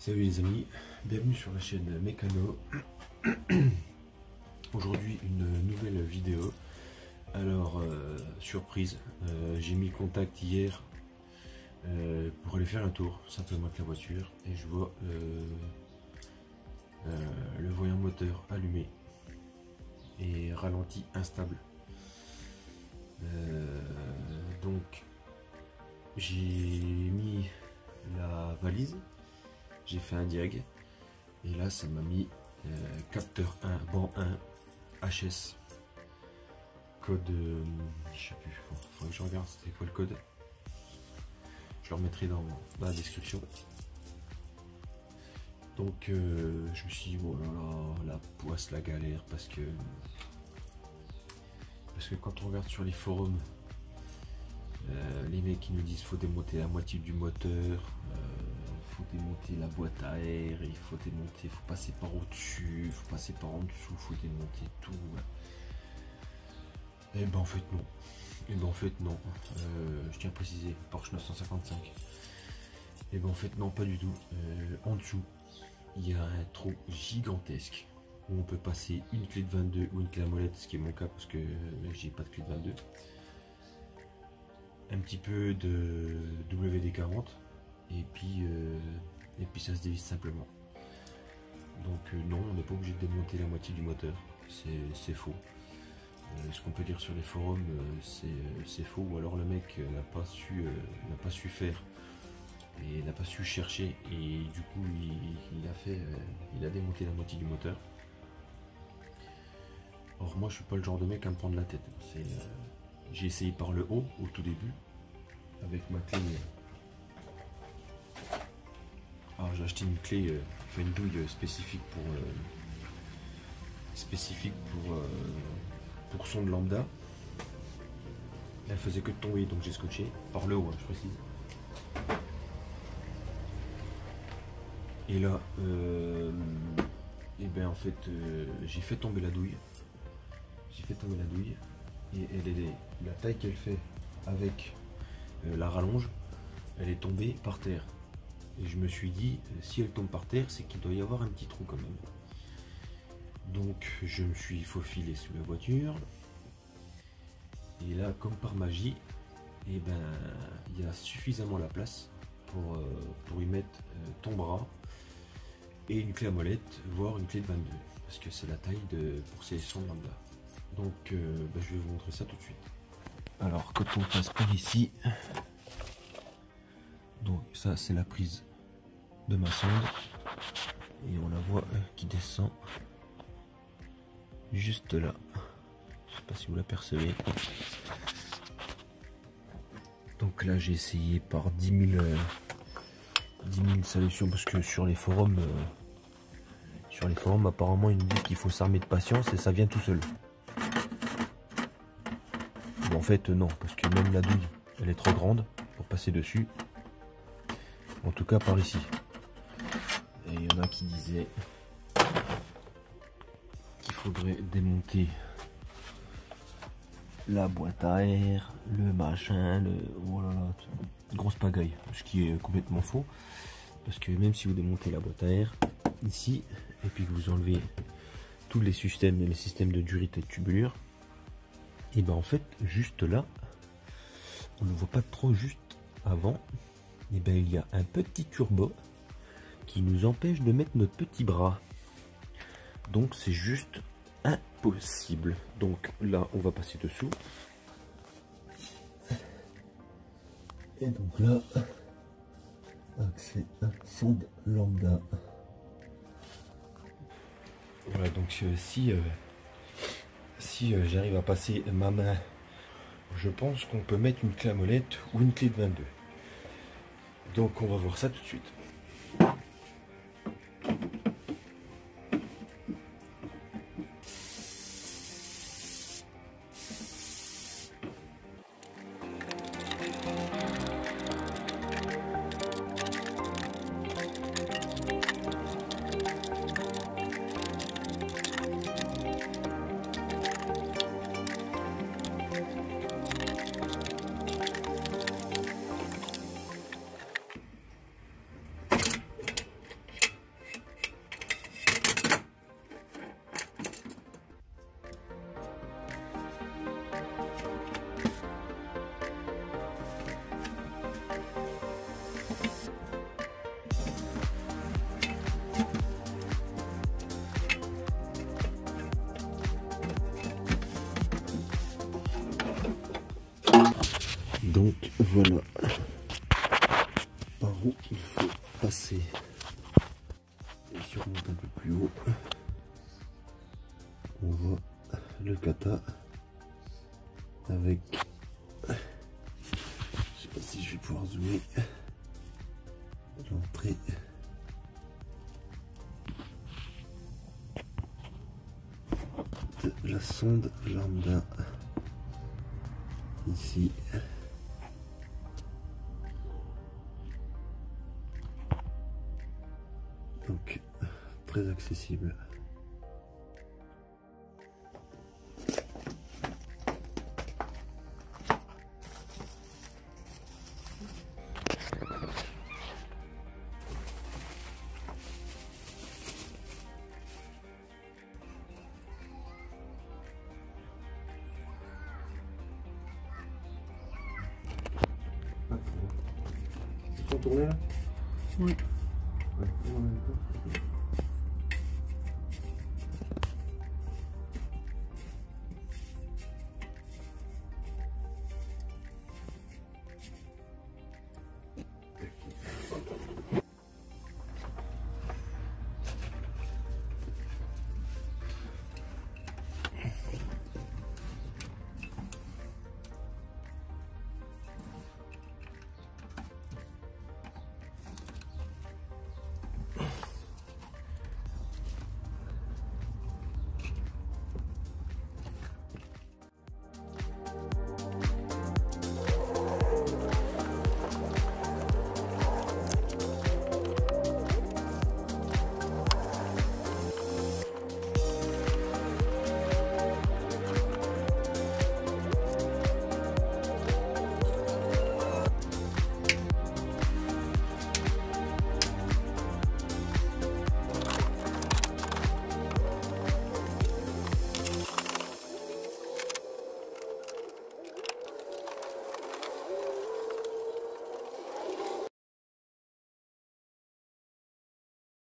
Salut les amis, bienvenue sur la chaîne Mécano. Aujourd'hui une nouvelle vidéo. Alors surprise, j'ai mis contact hier pour aller faire un tour simplement avec la voiture et je vois le voyant moteur allumé et ralenti instable. Donc j'ai mis la valise. J'ai fait un diag et là ça m'a mis capteur 1, banc 1, HS. Code, je sais plus, faudrait que je regarde c'était quoi le code. Je le remettrai dans la description. Donc je me suis dit, oh là là, la poisse, la galère, parce que quand on regarde sur les forums, les mecs qui nous disent faut démonter la moitié du moteur, faut démonter la boîte à air, il faut démonter, faut passer par au-dessus, faut passer par en dessous, faut démonter tout. Et ben en fait non. Et ben en fait non. Je tiens à préciser, Porsche 955. Et ben en fait non, pas du tout. En dessous, il y a un trou gigantesque où on peut passer une clé de 22 ou une clé à molette, ce qui est mon cas parce que j'ai pas de clé de 22. Un petit peu de WD-40 et puis ça se dévisse simplement. Donc non, on n'est pas obligé de démonter la moitié du moteur, c'est faux. Ce qu'on peut dire sur les forums, c'est faux, ou alors le mec n'a pas su faire et n'a pas su chercher et du coup il a démonté la moitié du moteur. Or moi je suis pas le genre de mec à me prendre la tête. J'ai essayé par le haut au tout début avec ma clé. Alors j'ai acheté une clé, une douille spécifique pour son de lambda. Elle faisait que de tomber, donc j'ai scotché par le haut, hein, je précise. Et là, et ben en fait, j'ai fait tomber la douille. Et la taille qu'elle fait avec la rallonge, elle est tombée par terre. Et je me suis dit, si elle tombe par terre, c'est qu'il doit y avoir un petit trou quand même. Donc je me suis faufilé sous la voiture. Et là, comme par magie, et ben il y a suffisamment la place pour y mettre ton bras et une clé à molette, voire une clé de 22. Parce que c'est la taille pour sélection de lambda. Donc je vais vous montrer ça tout de suite. Alors quand on passe par ici, donc ça c'est la prise de ma sonde et on la voit qui descend juste là. Je sais pas si vous l'apercevez. Donc là j'ai essayé par 10 000 solutions parce que sur les forums apparemment ils nous disent qu'il faut s'armer de patience et ça vient tout seul. Bon, en fait non, parce que même la douille elle est trop grande pour passer dessus. En tout cas par ici. Et il y en a qui disaient qu'il faudrait démonter la boîte à air, le machin, oh là là, grosse pagaille. Ce qui est complètement faux. Parce que même si vous démontez la boîte à air ici, et puis que vous enlevez tous les systèmes de durite et de tubulure, et ben en fait juste là, on ne voit pas trop juste avant. Et ben il y a un petit turbo qui nous empêche de mettre notre petit bras. Donc c'est juste impossible. Donc là on va passer dessous. Et donc là, accès à sonde lambda. Voilà, donc si j'arrive à passer ma main, je pense qu'on peut mettre une clé à molette ou une clé de 22. Donc on va voir ça tout de suite. voilà par où il faut passer. Et si on remonte un peu plus haut, on voit le kata avec, je sais pas si je vais pouvoir zoomer, l'entrée de la sonde lambda ici. Donc très accessible. Tu peux tourner là? Oui. Ouais, en même temps.